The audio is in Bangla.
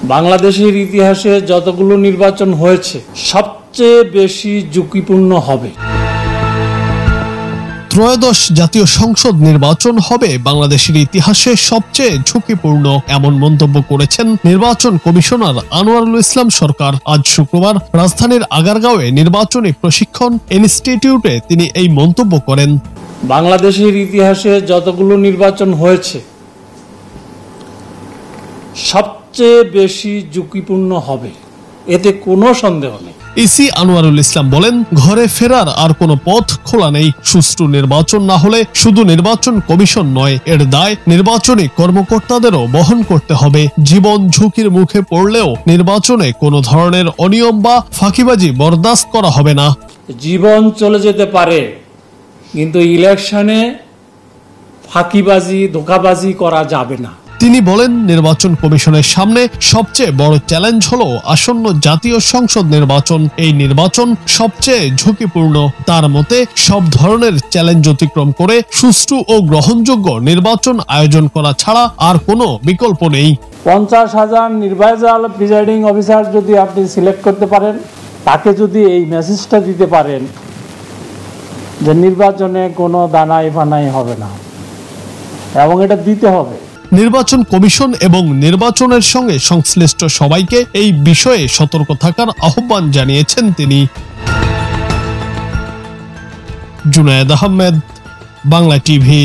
বাংলাদেশের ইতিহাসে যতগুলো নির্বাচন হয়েছে সবচেয়ে বেশি ঝুঁকিপূর্ণ হবে। ত্রয়োদশ জাতীয় সংসদ নির্বাচন হবে বাংলাদেশের ইতিহাসে সবচেয়ে ঝুঁকিপূর্ণ, এমন মন্তব্য করেছেন নির্বাচন কমিশনার আনোয়ারুল ইসলাম সরকার। আজ শুক্রবার রাজধানীর আগারগাঁওয়ে নির্বাচনী প্রশিক্ষণ ইনস্টিটিউটে তিনি এই মন্তব্য করেন। বাংলাদেশের ইতিহাসে যতগুলো নির্বাচন হয়েছে সবচেয়ে বেশি ঝুঁকিপূর্ণ হবে, এতে কোনো সন্দেহ নেই। ইসি আনোয়ারুল ইসলাম বলেন, ঘরে ফেরার আর কোনো পথ খোলা নেই। সুষ্ঠু নির্বাচন না হলে শুধু নির্বাচন কমিশন নয়, এর দায় নির্বাচনী কর্মকর্তাদেরও বহন করতে হবে। জীবন ঝুঁকির মুখে পড়লেও নির্বাচনে কোনো ধরনের অনিয়ম বা ফাঁকিবাজি বরদাস্ত করা হবে না। জীবন চলে যেতে পারে, কিন্তু ইলেকশনে ফাঁকিবাজি ধোঁকাবাজি করা যাবে না। তিনি বলেন, নির্বাচন কমিশনের সামনে সবচেয়ে বড় চ্যালেঞ্জ হলো আসন্ন জাতীয় সংসদ নির্বাচন। এই নির্বাচন সবচেয়ে ঝুঁকিপূর্ণ। তার মতে সব ধরনের চ্যালেঞ্জ অতিক্রম করে সুষ্ঠু ও গ্রহণযোগ্য নির্বাচন আয়োজন করা ছাড়া আর কোনো বিকল্প নেই। 50,000 নির্বাচন প্রিজাইডিং অফিসার যদি আপনি সিলেক্ট করতে পারেন, তাকে যদি এই মেসেজটা দিতে পারেন যে নির্বাচনে কোনো দানাই ফানাই হবে না, এবং এটা দিতে হবে। নির্বাচন কমিশন এবং নির্বাচনের সঙ্গে সংশ্লিষ্ট সবাইকে এই বিষয়ে সতর্ক থাকার আহ্বান জানিয়েছেন তিনি। জুনায়েদ আহমেদ, বাংলা টিভি।